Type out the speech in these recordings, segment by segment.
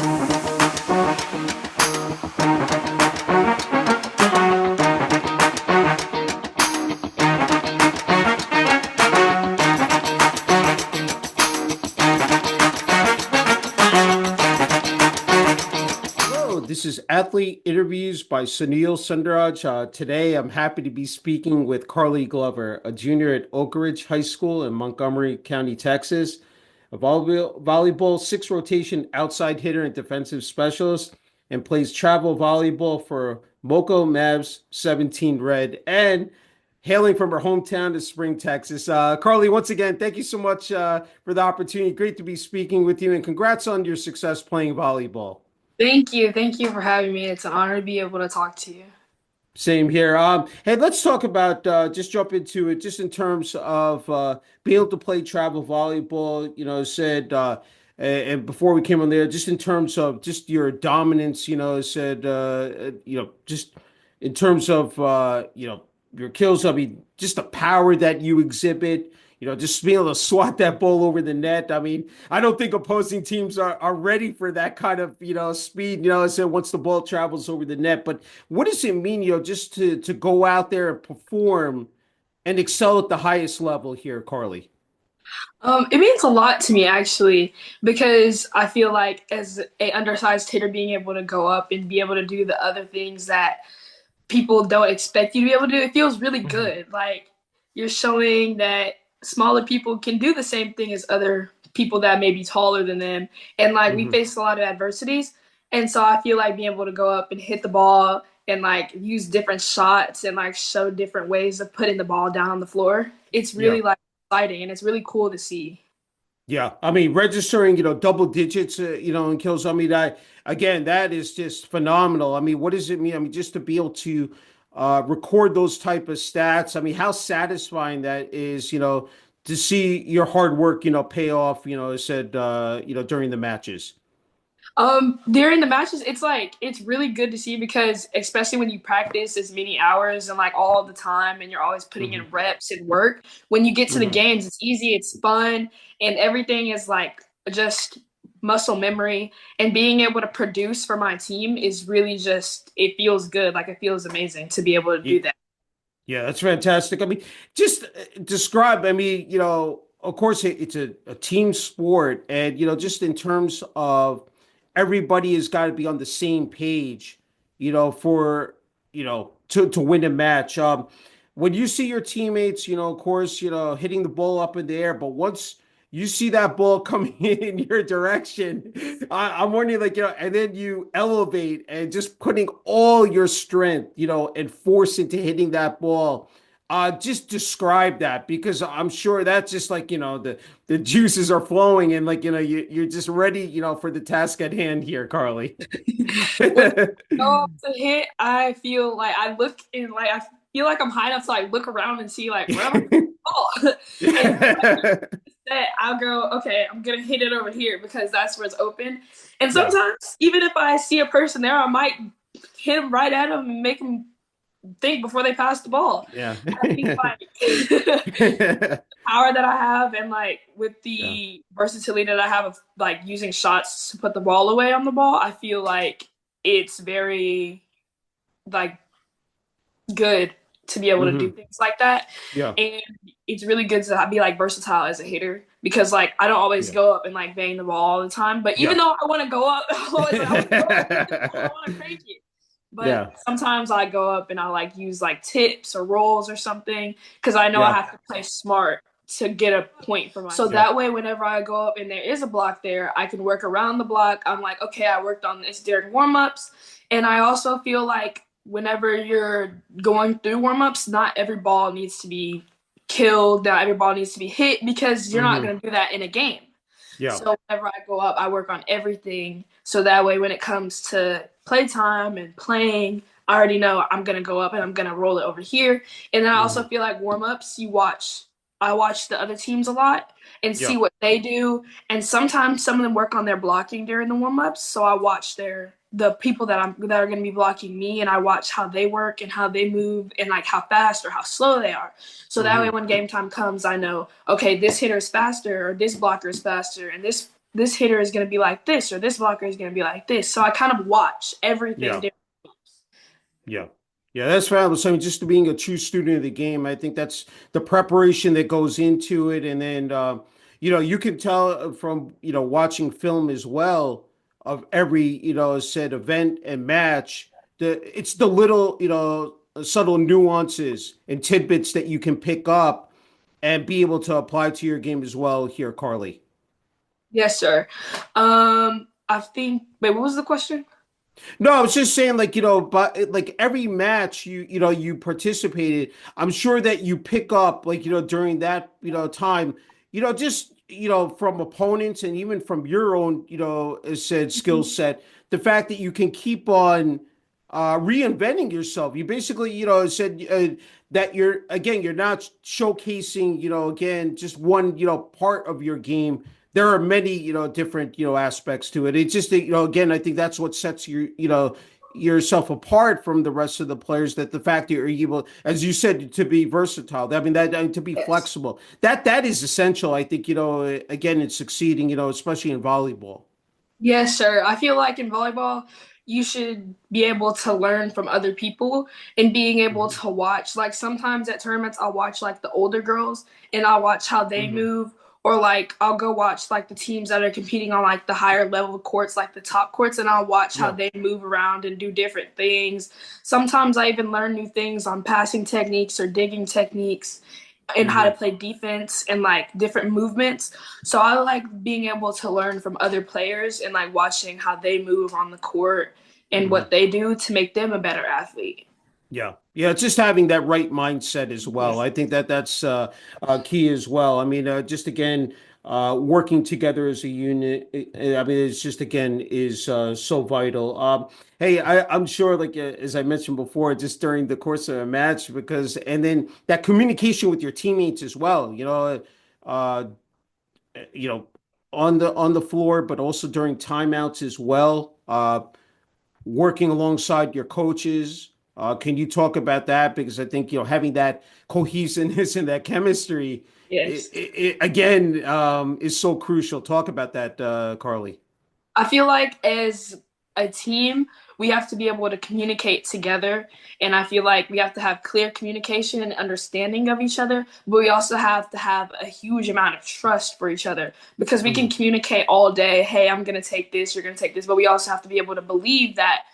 Hello, this is Athlete Interviews by Sunil Sunder Raj. Today, I'm happy to be speaking with Karli Glover, a junior at Oak Ridge High School in Montgomery County, Texas, a volleyball six rotation outside hitter and defensive specialist, and plays travel volleyball for MoCo Mavs 17 Red, and hailing from her hometown of Spring, Texas. Karli, once again, thank you so much for the opportunity. Great to be speaking with you, and congrats on your success playing volleyball. Thank you. Thank you for having me. It's an honor to be able to talk to you. Same here. Hey, let's talk about just jump into it, just in terms of being able to play travel volleyball. Said and before we came on there, just in terms of just your dominance. Said just in terms of your kills. I mean, just the power that you exhibit. Just being able to swat that ball over the net. I mean, I don't think opposing teams are ready for that kind of, speed, I said once the ball travels over the net. But what does it mean, just to go out there and perform and excel at the highest level here, Karli? It means a lot to me actually, because I feel like as a undersized hitter, being able to go up and be able to do the other things that people don't expect you to be able to do, it feels really Mhm. good. Like you're showing that smaller people can do the same thing as other people that may be taller than them. And like we Mhm. face a lot of adversities. And so I feel like being able to go up and hit the ball and like use different shots and like show different ways of putting the ball down on the floor, it's Yeah. really like exciting and it's really cool to see. Yeah, I mean, registering, double digits, in kills. I mean, again, that is just phenomenal. I mean, what does it mean? I mean, just to be able to record those type of stats. I mean, how satisfying that is, to see your hard work, pay off. As said, during the matches. During the matches, it's like it's really good to see because especially when you practice as many hours and like all the time and you're always putting in Hmm. reps and work, when you get to the Hmm. games, it's easy, it's fun, and everything is like just muscle memory. And being able to produce for my team is really just it feels good. Like it feels amazing to be able to Yeah, do that. yeah, that's fantastic. I mean, just describe. I mean, of course, it's a team sport, and just in terms of everybody has got to be on the same page, for to win a match. When you see your teammates, of course, hitting the ball up in the air, but once you see that ball coming in your direction, I'm wondering, like, and then you elevate and just putting all your strength, and force into hitting that ball. Just describe that, because I'm sure that's just like, the juices are flowing, and like, you're just ready, for the task at hand here, Karli. When I go up to hit, I feel like I look and like I feel like I'm high enough to like look around and see like where am I ball? And that I'll go, okay, I'm gonna hit it over here because that's where it's open. And Yeah. sometimes, even if I see a person there, I might hit them right at them and make them think before they pass the ball. Yeah. I think like the power that I have and like with Yeah. the versatility that I have of like using shots to put the ball away on the ball, I feel like it's very like good to be able to do Hmm. things like that. Yeah. And it's really good to be like versatile as a hitter because like I don't always Yeah. go up and like bang the ball all the time. But even Yeah. though I want to go up, I'm always like I want to go up, hit the ball, I want to crank it. But Yeah. sometimes I go up and I like use like tips or rolls or something because I know I Yeah. have to play smart to get a point for myself. So Yeah. that way, whenever I go up and there is a block there, I can work around the block. I'm like, okay, I worked on this during warm-ups. And I also feel like whenever you're going through warm-ups, not every ball needs to be killed, not every ball needs to be hit because you're not Hmm. going to do that in a game. Yeah. So whenever I go up, I work on everything. So that way, when it comes to playtime and playing, I already know I'm gonna go up and I'm gonna roll it over here. And then I also Hmm. feel like warm ups, I watch the other teams a lot and see Yeah. what they do. And sometimes some of them work on their blocking during the warm ups. So I watch the people that are going to be blocking me, and I watch how they work and how they move and like how fast or how slow they are. So that way, Hmm. when game time comes, I know okay, this hitter is faster or this blocker is faster, and this this hitter is going to be like this, or this blocker is going to be like this. So I kind of watch everything Yeah. different. Yeah. Yeah, that's fabulous. I mean, just being a true student of the game, I think that's the preparation that goes into it. And then, you can tell from, watching film as well of every, said event and match, it's the little, subtle nuances and tidbits that you can pick up and be able to apply to your game as well here, Carly. Yes, sir. I think. Wait, what was the question? No, I was just saying, like, but like every match you participated, I'm sure that you pick up, like, during that, time, just, from opponents and even from your own, as said skill Mhm. set, the fact that you can keep on reinventing yourself. You basically, said that you're not showcasing, again, just one, part of your game. There are many, different, aspects to it. It's just that, again, I think that's what sets yourself apart from the rest of the players, that the fact that you're able, as you said, to be versatile. I mean, to be Yes. flexible. That is essential. I think, again, in succeeding, especially in volleyball. Yes, sir. I feel like in volleyball, you should be able to learn from other people and being able Hmm. to watch. Like sometimes at tournaments, I'll watch like the older girls and I'll watch how they Hmm. move. Or like I'll go watch like the teams that are competing on like the higher level courts, like the top courts, and I'll watch how Yeah. they move around and do different things. Sometimes I even learn new things on passing techniques or digging techniques and how to Hmm. play defense and like different movements. So I like being able to learn from other players and like watching how they move on the court and Hmm. what they do to make them a better athlete. Yeah. Yeah, it's just having that right mindset as well. I think that that's key as well. I mean, just again, working together as a unit. I mean, it's just again is so vital. Hey, I'm sure, like as I mentioned before, just during the course of a match, because and then that communication with your teammates as well. Uh, you know, on the floor, but also during timeouts as well. Working alongside your coaches. Can you talk about that? Because I think, having that cohesiveness and that chemistry, Yes. again, is so crucial. Talk about that, Carly. I feel like as a team, we have to be able to communicate together. And I feel like we have to have clear communication and understanding of each other. But we also have to have a huge amount of trust for each other because we can Hmm. communicate all day. Hey, I'm going to take this, you're going to take this. But we also have to be able to believe that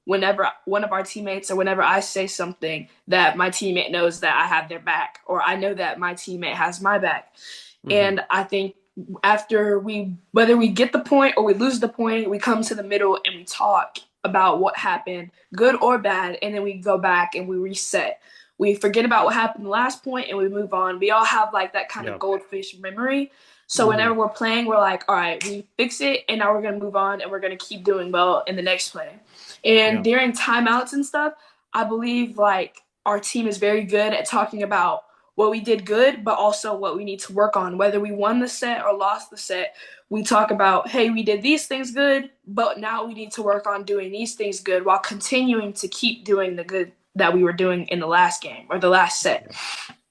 whenever one of our teammates or whenever I say something, that my teammate knows that I have their back or I know that my teammate has my back. Hmm. And I think after whether we get the point or we lose the point, we come to the middle and we talk about what happened, good or bad, and then we go back and we reset. We forget about what happened the last point and we move on. We all have like that kind of Yeah. goldfish memory. So whenever Hmm. we're playing, we're like, all right, we fix it and now we're gonna move on and we're gonna keep doing well in the next play. And Yeah. during timeouts and stuff, I believe like our team is very good at talking about what we did good, but also what we need to work on. Whether we won the set or lost the set, we talk about, hey, we did these things good, but now we need to work on doing these things good while continuing to keep doing the good that we were doing in the last game or the last set.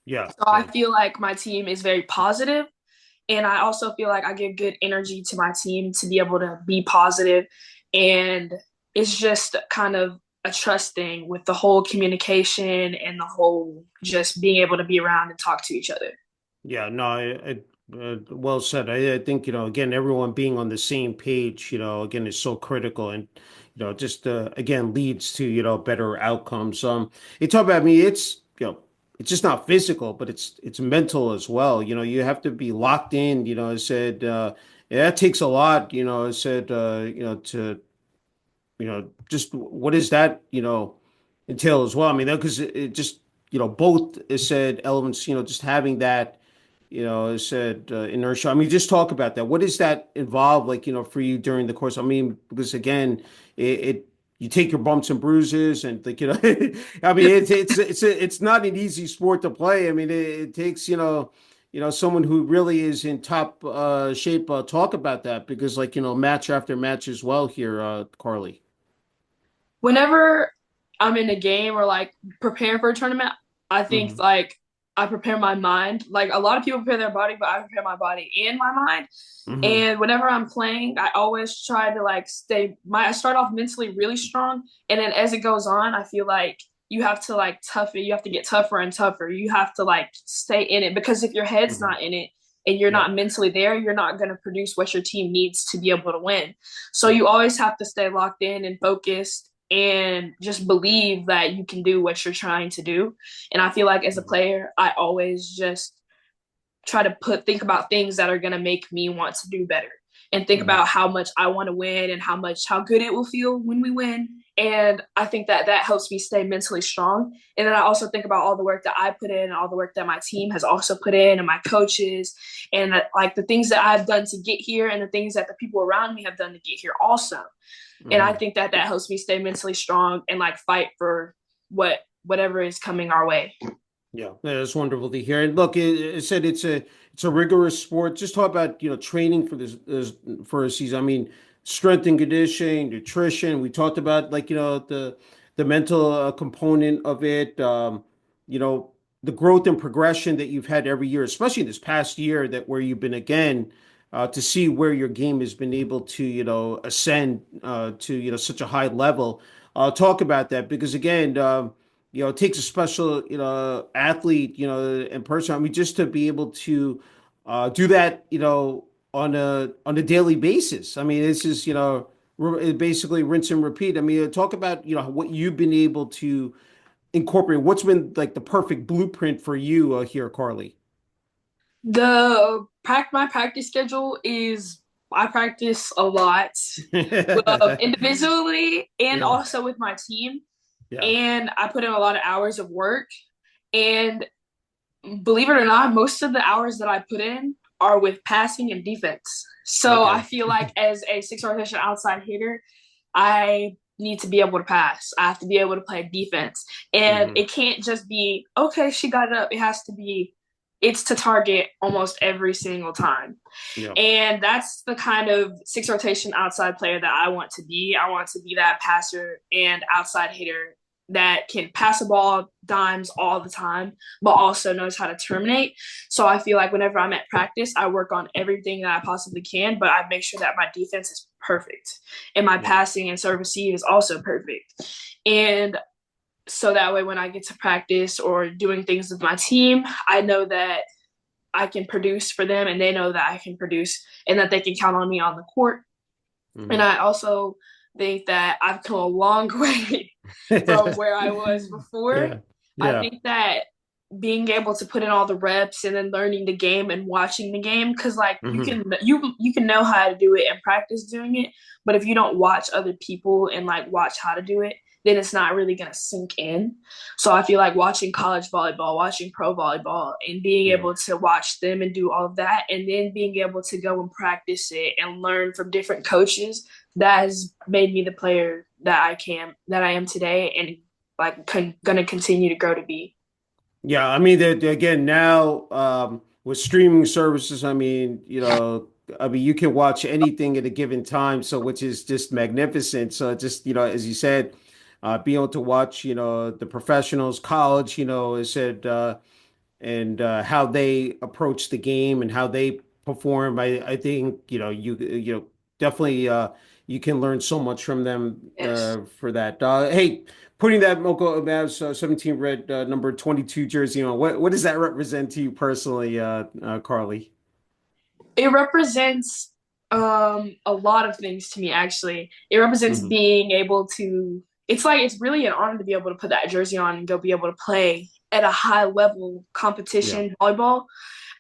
Yeah. So I Yeah. feel like my team is very positive, and I also feel like I give good energy to my team to be able to be positive, and it's just kind of a trust thing with the whole communication and the whole just being able to be around and talk to each other. Yeah, no, well said. I think, again, everyone being on the same page, again, is so critical, and, just, again, leads to, better outcomes. You talk about me, it's just not physical, but it's mental as well. You have to be locked in, I said, yeah, that takes a lot, I said, to, just what is that, entail as well. I mean, because it just, both is said elements, just having that, I said inertia. I mean, just talk about that. What does that involve, like, for you during the course? I mean, because again, it you take your bumps and bruises, and like, I mean, it's not an easy sport to play. I mean, it takes, someone who really is in top shape. Talk about that, because, like, match after match as well here, Carly. Whenever I'm in a game or like preparing for a tournament, I think Hmm. like I prepare my mind. Like a lot of people prepare their body, but I prepare my body and my mind. Hmm. And whenever I'm playing, I always try to like I start off mentally really strong. And then as it goes on, I feel like you have to like you have to get tougher and tougher. You have to like stay in it because if your head's Hmm. not in it and you're Yeah. not mentally there, you're not going to produce what your team needs to be able to win. So Yeah. you always have to stay locked in and focused and just believe that you can do what you're trying to do. And I feel like as a Mhm. player, I always just try to think about things that are going to make me want to do better and think Mhm. about how much I want to win and how good it will feel when we win. And I think that that helps me stay mentally strong. And then I also think about all the work that I put in and all the work that my team has also put in and my coaches and like the things that I've done to get here and the things that the people around me have done to get here also. And I Mhm. think that that helps me stay mentally strong and like fight for whatever is coming our way. Yeah, that's wonderful to hear. And look, it said it's a rigorous sport. Just talk about training for this for a season. I mean, strength and conditioning, nutrition. We talked about like the mental component of it. You know, the growth and progression that you've had every year, especially this past year that where you've been again to see where your game has been able to ascend to such a high level. Talk about that because again. It takes a special, athlete, and person. I mean, just to be able to do that, on a daily basis. I mean, this is, basically rinse and repeat. I mean, talk about, what you've been able to incorporate. What's been like the perfect blueprint for you here, Karli? My practice schedule is I practice a lot individually and Yeah, also with my team, yeah. and I put in a lot of hours of work. And believe it or not, most of the hours that I put in are with passing and defense. So I Okay. feel like as a six rotation outside hitter, I need to be able to pass. I have to be able to play defense. And Hmm. it can't just be, okay, she got it up. It has to be, it's to target almost every single time. Yeah. And that's the kind of six rotation outside player that I want to be. I want to be that passer and outside hitter that can pass the ball dimes all the time, but also knows how to terminate. So I feel like whenever I'm at practice, I work on everything that I possibly can, but I make sure that my defense is perfect and my Yeah. passing and serve receive is also perfect. And so that way, when I get to practice or doing things with my team, I know that I can produce for them and they know that I can produce and that they can count on me on the court. And Hmm. I also think that I've come a long way from where I was before. Yeah. I Yeah. think that being able to put in all the reps and then learning the game and watching the game because like Hmm. you can know how to do it and practice doing it, but if you don't watch other people and like watch how to do it, then it's not really going to sink in. So I feel like watching college volleyball, watching pro volleyball, and being Yeah. able to watch them and do all of that, and then being able to go and practice it and learn from different coaches, that has made me the player that I am today, and like going to continue to grow to be. Yeah, I mean that again now with streaming services, I mean you can watch anything at a given time, so which is just magnificent. So just, as you said, being able to watch, the professionals, college, is said and how they approach the game and how they perform. I think, definitely you can learn so much from them Yes. for that. Hey, putting that MoCo Mavs 17 red number 22 jersey on, what does that represent to you personally, Karli? It represents a lot of things to me actually. It represents Hmm. being able to it's really an honor to be able to put that jersey on and go be able to play at a high level Yeah. competition volleyball.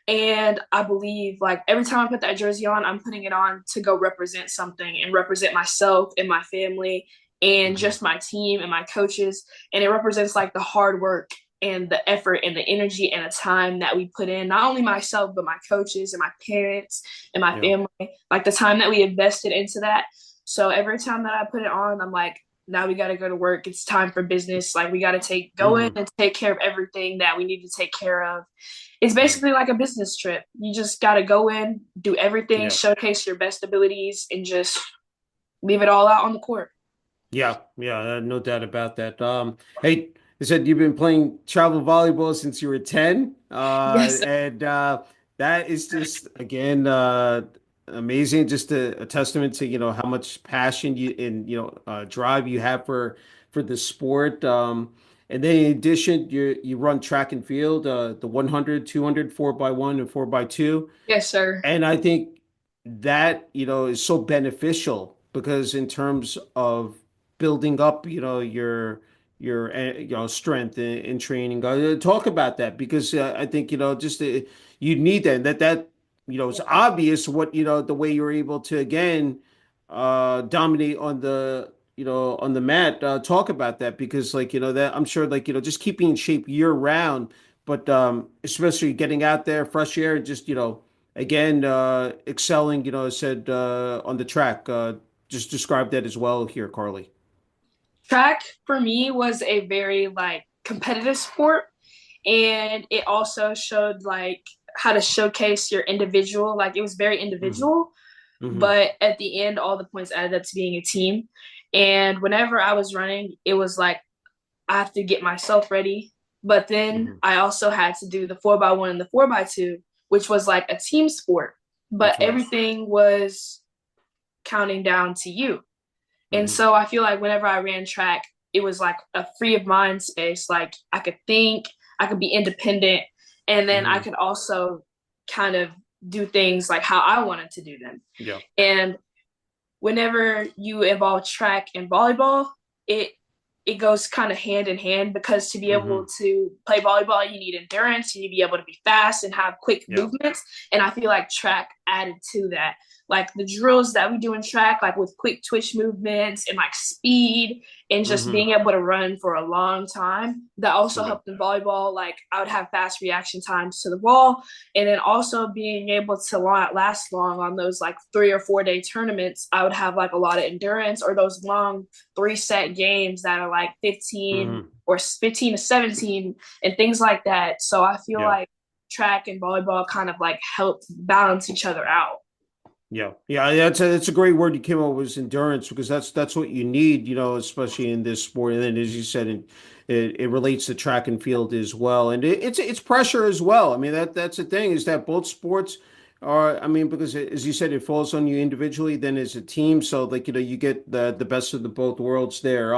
And I believe like every time I put that jersey on, I'm putting it on to go represent something and represent myself and my family and Hmm. just my team and my coaches. And it represents like the hard work and the effort and the energy and the time that we put in, not only myself, but my coaches and my parents and my Yeah. family, like the time that we invested into that. So every time that I put it on, I'm like, now we got to go to work. It's time for business. Like we got to go in Hmm. and take care of everything that we need to take care of. It's Yeah. basically like a business trip. You just got to go in, do everything, Yeah. showcase your best abilities, and just leave it all out on the court. Yeah, yeah, no doubt about that. Hey, I said you've been playing travel volleyball since you were 10. Yes, And that is just, again, amazing. Just a testament to, how much passion you and, drive you have for the sport. And then in addition, you run track and field, the 100, 200, 4x1 and 4x2. yes, sir. And I think that, is so beneficial because in terms of building up, your strength in training. Talk about that because I think, just you need that it's obvious what, the way you're able to again dominate on the mat. Talk about that because like, that I'm sure like, just keeping in shape year round, but especially getting out there, fresh air, and just, again, excelling, said on the track. Just describe that as well here, Carly. Track for me was a very like competitive sport, and it also showed like how to showcase your individual. Like it was very Hmm. individual, Hmm. but at the end, all the points added up to being a team. And whenever I was running, it was like I have to get myself ready. But then Hmm. I also had to do the 4x1 and the 4x2, which was like a team sport. But That's right. everything was counting down to you. And Hmm. so I feel like whenever I ran track, it was like a free of mind space. Like I could think, I could be independent, and then I Hmm. could also kind of do things like how I wanted to do them. Yeah. And whenever you involve track and volleyball, it it goes kind of hand in hand because to be able Hmm. to play volleyball, you need endurance, you need to be able to be fast and have quick Yeah. movements. And I feel like track added to that. Like the drills that we do in track, like with quick twitch movements and like speed and just Hmm. being able to run for a long time. That also Yeah. helped in volleyball. Like I would have fast reaction times to the ball, and then also being able to last long on those like 3 or 4 day tournaments. I would have like a lot of endurance, or those long 3 set games that are like 15 Hmm. or 15 to 17 and things like that. So I feel Yeah. like track and volleyball kind of like help balance each other out. Yeah, yeah, that's a great word you came up with was endurance because that's what you need, especially in this sport. And then, as you said, it relates to track and field as well, and it's pressure as well. I mean that's the thing is that both sports are. I mean, because as you said, it falls on you individually, then as a team. So like you get the best of the both worlds there.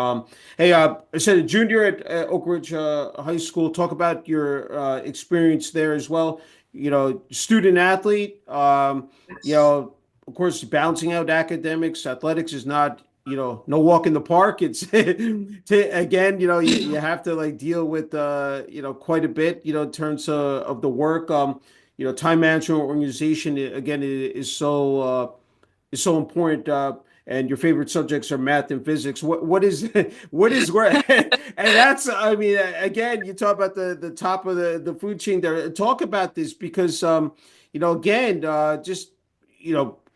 Hey, I said a junior at Oak Ridge High School. Talk about your experience there as well. Student athlete. You Yes. know of course, balancing out academics, athletics is not, no walk in the park. It's again, you have to like deal with, quite a bit, in terms of the work. Time management organization again is so important. And your favorite subjects are math and physics. What is what is where? And that's I mean again you talk about the top of the food chain there. Talk about this because again just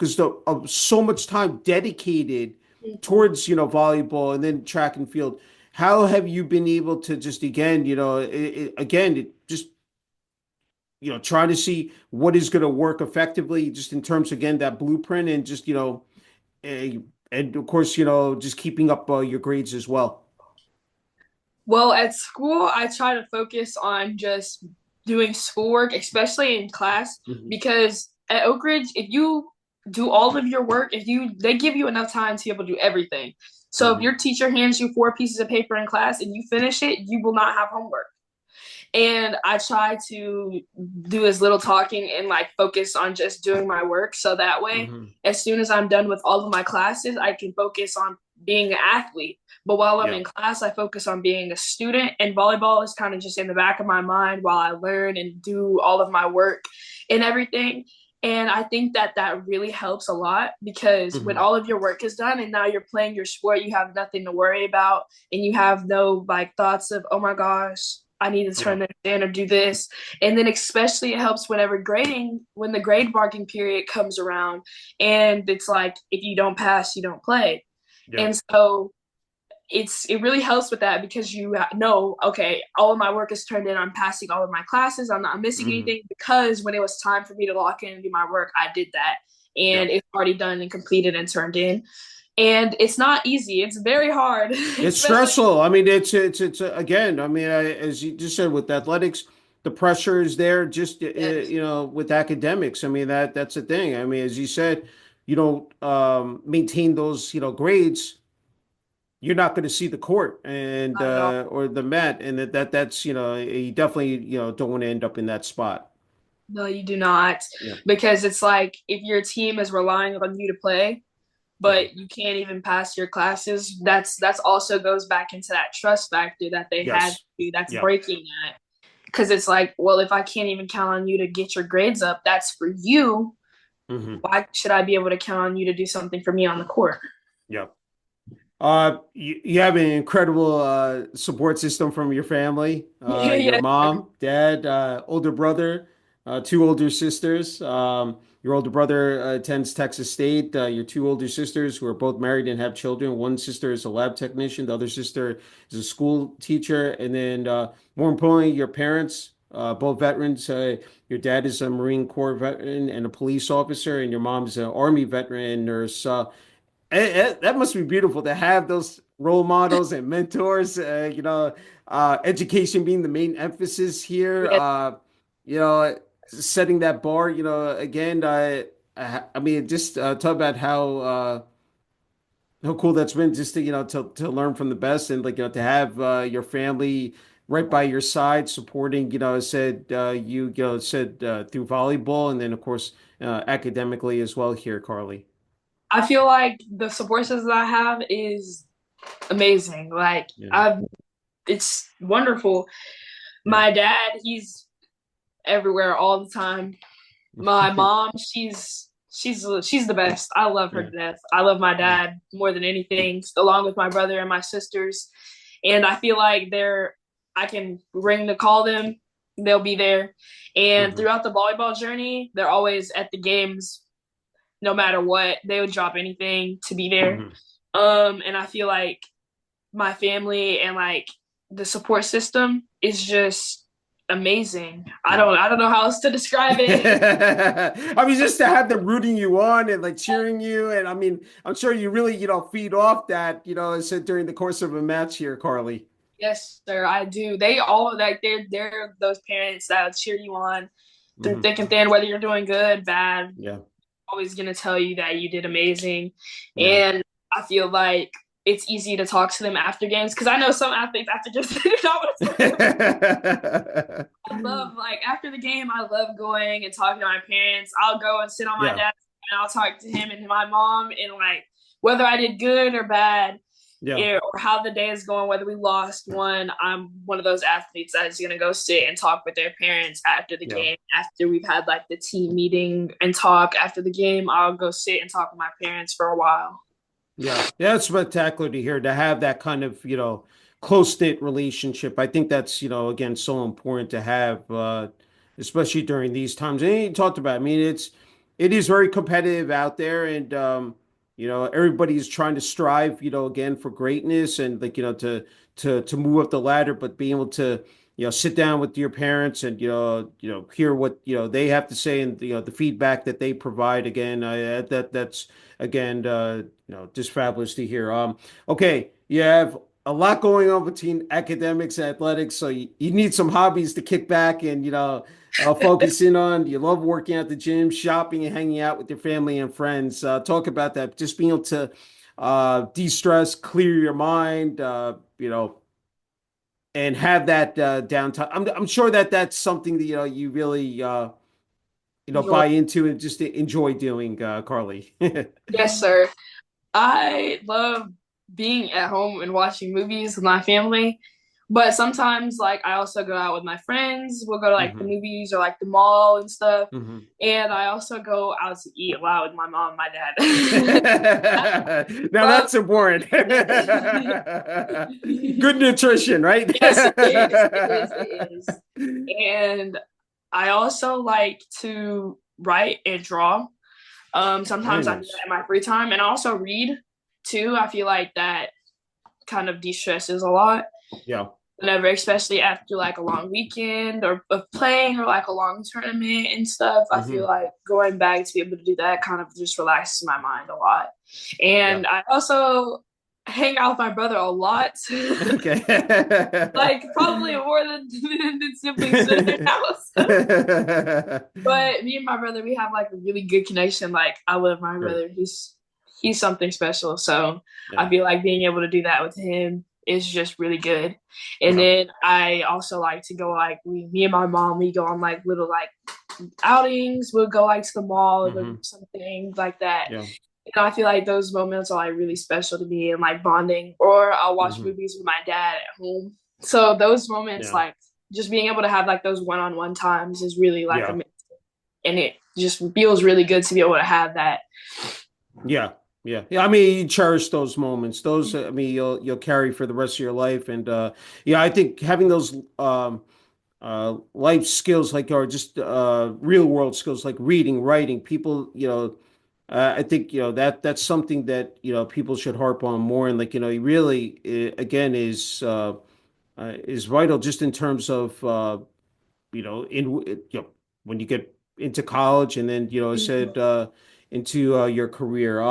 because of so much time dedicated Mhm. towards volleyball and then track and field. How have you been able to just again again just try to see what is going to work effectively just in terms again that blueprint and just a, and of course, just keeping up your grades as well. Well, at school, I try to focus on just doing schoolwork, especially in class, Hmm. because at Oak Ridge, if you do all of your work, if you they give you enough time to be able to do everything. So if Hmm. your teacher hands you 4 pieces of paper in class and you finish it, you will not have homework. And I try to do as little talking and like focus on just doing my work. So that way, Hmm. as soon as I'm done with all of my classes, I can focus on being an athlete. But while I'm Yeah. in class, I focus on being a student, and volleyball is kind of just in the back of my mind while I learn and do all of my work and everything. And I think that that really helps a lot because when Hmm. all of your work is done and now you're playing your sport, you have nothing to worry about and you have no like thoughts of, oh my gosh, I need to Yeah. turn this in or do this. And then especially it helps whenever grading, when the grade marking period comes around and it's like, if you don't pass, you don't play. Yeah. And so it really helps with that because you know, okay, all of my work is turned in. I'm passing all of my classes. I'm not missing Hmm. anything because when it was time for me to lock in and do my work, I did that. Yeah. And it's already done and completed and turned in. And it's not easy. It's very hard, It's especially. stressful. I mean, it's again. I mean, as you just said with athletics, the pressure is there. Just Yes. with academics. I mean, that's the thing. I mean, as you said, you don't maintain those grades, you're not going to see the court and Not at all. or the mat, and that's you definitely don't want to end up in that spot. No, you do not. Yeah, Because it's like if your team is relying on you to play, yeah, but you can't even pass your classes, that's also goes back into that trust factor that they had yes, to that's yeah, breaking that. Because it's like, well, if I can't even count on you to get your grades up, that's for you. hmm Why should I be able to count on you to do something for me on the court? yeah. You have an incredible support system from your family, your Yes, sir. mom, dad, older brother, two older sisters. Your older brother attends Texas State. Your two older sisters who are both married and have children. One sister is a lab technician. The other sister is a school teacher. And then, more importantly, your parents, both veterans. Your dad is a Marine Corps veteran and a police officer, and your mom's an Army veteran nurse. That must be beautiful to have those role models and mentors. Education being the main emphasis here. Yes, You know, setting that bar. Again, I mean, just talk about how cool that's been. Just to to learn from the best and to have your family right by your side, supporting. Said said through volleyball, and then of course academically as well here, Carly. I feel like the support system that I have is amazing. Like Yeah, it's wonderful. yeah. My dad, he's everywhere all the time. My mom, she's the best. I love her Yeah. to death. I love my Yeah. dad more than anything, along with my brother and my sisters. And I feel like I can ring to call them, they'll be there. And hmm throughout the volleyball journey, they're always at the games, no matter what. They would drop anything to be there. hmm And I feel like my family and like the support system is just amazing. Yeah. I don't know how else to describe it. I mean, just to have them rooting you on and cheering you, and I mean, I'm sure you really, feed off that, I said during the course of a match here, Carly. Yes, sir, I do. They all like they're those parents that cheer you on through hmm thick and thin, whether you're doing good, bad, Yeah. always gonna tell you that you did amazing. Yeah. And I feel like it's easy to talk to them after games because I know some athletes after games they do not want to talk to them. I love like after the game, I love going and talking to my parents. I'll go and sit on my Yeah. dad's and I'll talk to him and my mom and like whether I did good or bad Yeah. or how the day is going, whether we lost, won. I'm one of those athletes that's gonna go sit and talk with their parents after the Yeah. game. After we've had like the team meeting and talk after the game, I'll go sit and talk with my parents for a while. Yeah, yeah, it's spectacular to hear to have that kind of, close-knit relationship. I think that's, again, so important to have, especially during these times. And you talked about, I mean, it is very competitive out there, and everybody's trying to strive, again, for greatness and to move up the ladder, but being able to, sit down with your parents and hear what they have to say and the feedback that they provide. Again, that's again just fabulous to hear. Okay, you have a lot going on between academics and athletics, so you need some hobbies to kick back and focus in on. You love working at the gym, shopping, and hanging out with your family and friends. Talk about that. Just being able to de-stress, clear your mind. And have that downtime. I'm sure that that's something that you really Enjoy. buy into and just enjoy doing, Carly. Yes, sir. I love being at home and watching movies with my family. But sometimes, like, I also go out with my friends. We'll go to like the hmm movies or like the mall and stuff. hmm And I also go out to eat a lot with my mom and my dad. Now Love that's important. it. Good nutrition, right? Yes, it is. It is. It is. And I also like to write and draw. Very Sometimes I do nice. that in my free time, and I also read too. I feel like that kind of de-stresses a lot. Yeah. Whenever, especially after like a long weekend or of playing or like a long tournament and stuff, I feel hmm like going back to be able to do that kind of just relaxes my mind a lot. Yeah. And I also hang out with my brother a lot. Okay. Like probably more than siblings in their house. But me and my brother, we have like a really good connection. Like I love my Great. brother. He's something special. So I Yeah. feel like being able to do that with him is just really good. And Yeah. then I also like to go like me and my mom, we go on like little like outings. We'll go like to the mall or Hmm. something like that. Yeah. And I feel like those moments are like really special to me and like bonding. Or I'll watch Hmm. movies with my dad at home. So those moments, Yeah. like just being able to have like those one-on-one times is really like Yeah. amazing. And it just feels really good to be able to have that. Yeah. Yeah. Yeah. I mean, you cherish those moments. Those, I mean, you'll carry for the rest of your life. And yeah, I think having those life skills like or just real world skills like reading, writing, people, I think that's something that people should harp on more. And like he really again is vital just in terms of when you get into college and then said into your career.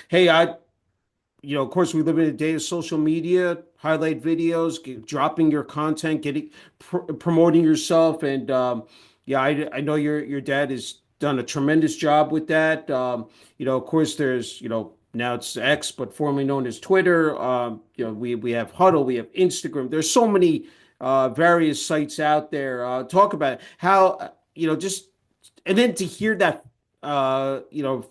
Hey, of course, we live in a day of social media, highlight videos, dropping your content, getting promoting yourself, and yeah, I know your dad has done a tremendous job with that. Of course, there's now it's X, but formerly known as Twitter. We have Huddle, we have Instagram. There's so many various sites out there. Talk about it. How just and then to hear that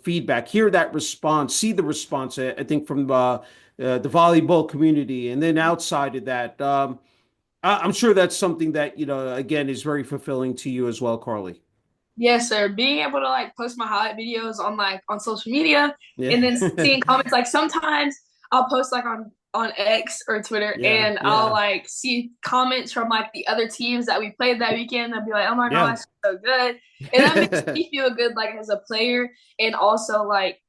feedback, hear that response, see the response. I think from the volleyball community, and then outside of that, I'm sure that's something that again is very fulfilling to you as well, Karli. Yes, sir. Being able to like post my highlight videos on like on social media Yeah, and then seeing comments like sometimes I'll post like on X or Twitter yeah, and I'll yeah, like see comments from like the other teams that we played that weekend. I'll be like, oh my yeah. gosh, so good. And that makes me feel good like as a player and also like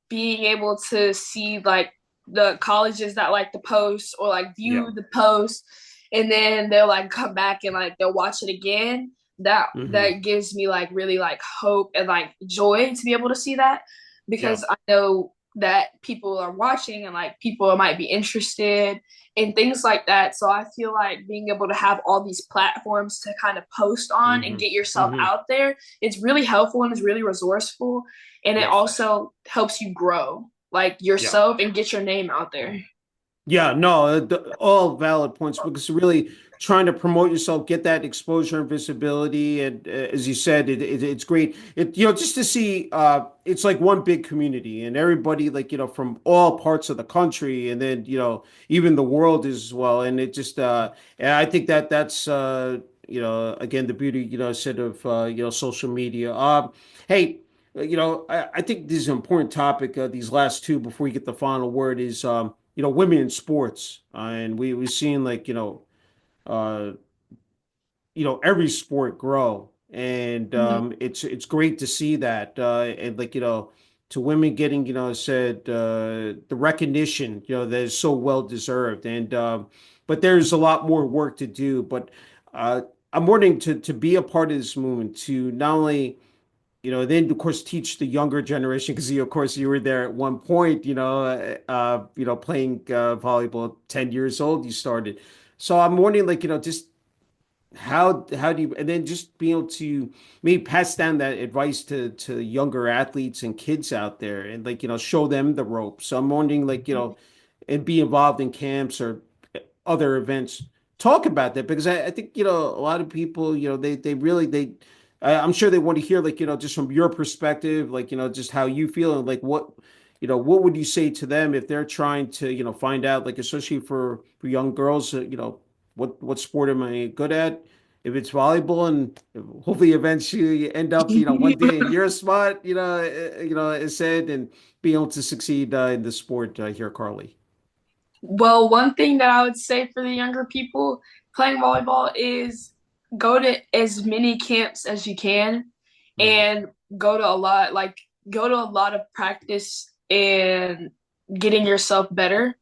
being able to see like the colleges that like the post or like Yeah. view the post and then they'll like come back and like they'll watch it again that Hmm. gives me like really like hope and like joy to be able to see that Yeah. because I know that people are watching and like people might be interested in things like that. So I feel like being able to have all these platforms to kind of post on and Hmm. get yourself Hmm. out there, it's really helpful and it's really resourceful. And it Yeah. also helps you grow like Yeah. yourself and get your name out there. Yeah, no, all valid points because really trying to promote yourself, get that exposure and visibility, and as you said, it's great. Just to see, it's like one big community, and everybody like from all parts of the country, and then even the world as well. And it just, and I think that's again the beauty said of social media. Hey. I think this is an important topic. These last two before we get the final word is women in sports, and we've seen like uh, every sport grow, and Mhm. it's great to see that, and like to women getting said the recognition that is so well deserved, and but there's a lot more work to do, but uh, I'm wanting to be a part of this movement to not only then of course teach the younger generation because of course you were there at one point, playing volleyball. 10 years old you started, so I'm wondering like just how do you, and then just being able to maybe pass down that advice to younger athletes and kids out there and like show them the ropes. So I'm wondering like and be involved in camps or other events. Talk about that because I think a lot of people they really I'm sure they want to hear like just from your perspective like just how you feel and like what would you say to them if they're trying to find out like especially for young girls what sport am I good at, if it's volleyball, and hopefully eventually you end up one day in your spot as said, and be able to succeed in the sport here, Karli. Well, one thing that I would say for the younger people playing volleyball is go to as many camps as you can Hmm. and go to a lot of practice and getting yourself better.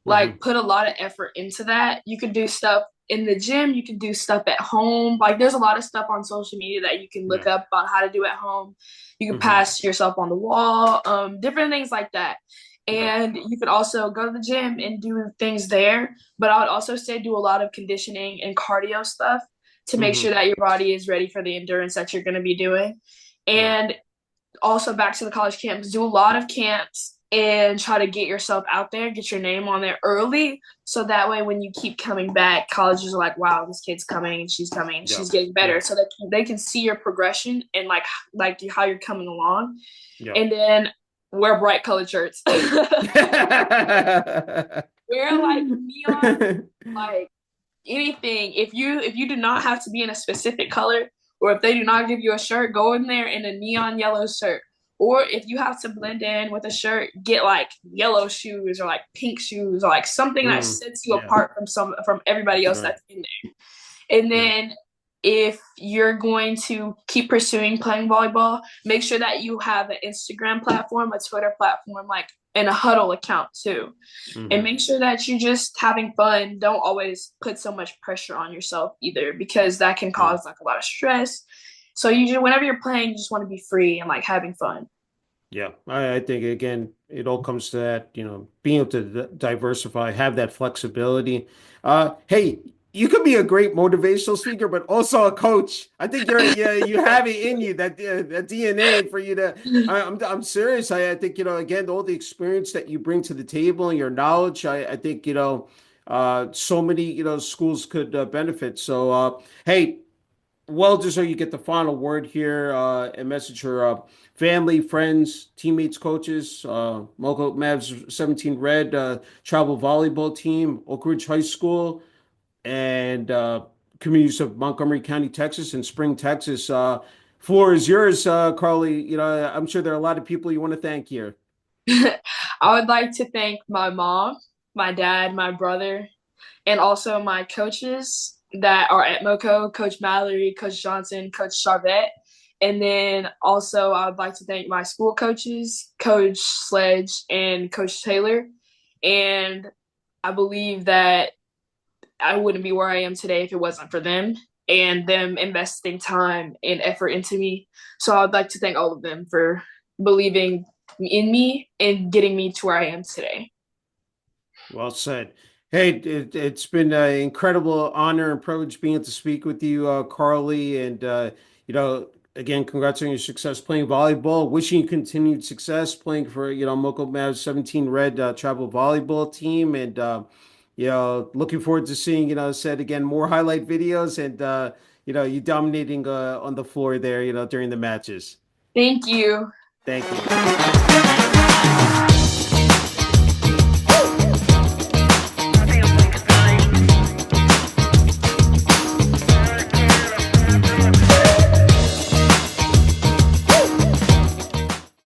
Hmm. Like put a lot of effort into that. You can do stuff in the gym, you can do stuff at home. Like there's a lot of stuff on social media that you can look Yeah. up on how to do at home. You can Hmm. pass yourself on the wall, different things like that Right. And you could also go to the gym and do things there. But I would also say do a lot of conditioning and cardio stuff to make Hmm. sure that your body is ready for the endurance that you're going to be doing. Right. And also back to the college camps, do a lot of camps and try to get yourself out there, get your name on there early. So that way, when you keep coming back, colleges are like, wow, this kid's coming and Yeah. she's getting better. Yeah. So that they can see your progression and like how you're coming along. Yeah. And then wear bright colored shirts. Wear like neon, like anything. If you do not have to be in a specific color, or if they do not give you a shirt, go in there in a neon yellow shirt. Or if you have to blend in with a shirt, get like yellow shoes or like pink shoes or like something that sets you Yeah. apart from everybody else Right. that's in there. And Yeah. then if you're going to keep pursuing playing volleyball, make sure that you have an Instagram platform, a Twitter platform, like and a huddle account too. And Hmm. make sure that you're just having fun. Don't always put so much pressure on yourself either, because that can Yeah. cause like a lot of stress. So whenever you're playing, you just want to be free and like having fun. Yeah, I think again, it all comes to that, being able to diversify, have that flexibility. Hey, you could be a great motivational speaker, but also a coach. I think yeah, you have it in you that DNA for you to. I'm serious. I think again, all the experience that you bring to the table and your knowledge. I think so many schools could benefit. So hey, well deserved. You get the final word here and message her family, friends, teammates, coaches, MoCo Mavs 17 Red travel volleyball team, Oak Ridge High School, and communities of Montgomery County, Texas, and Spring, Texas. Floor is yours, Carly. I'm sure there are a lot of people you want to thank here. I would like to thank my mom, my dad, my brother, and also my coaches that are at MoCo, Coach Mallory, Coach Johnson, Coach Charvette. And then also I would like to thank my school coaches, Coach Sledge and Coach Taylor. And I believe that I wouldn't be where I am today if it wasn't for them and them investing time and effort into me. So I'd like to thank all of them for believing in me and getting me to where I am today. Well said. Hey, it's been an incredible honor and privilege being able to speak with you, Carly. And, again, congrats on your success playing volleyball. Wishing you continued success playing for, MoCo Mavs 17 Red travel volleyball team. And, looking forward to seeing, said again, more highlight videos and, you dominating on the floor there, during the matches. Thank you. Thank you.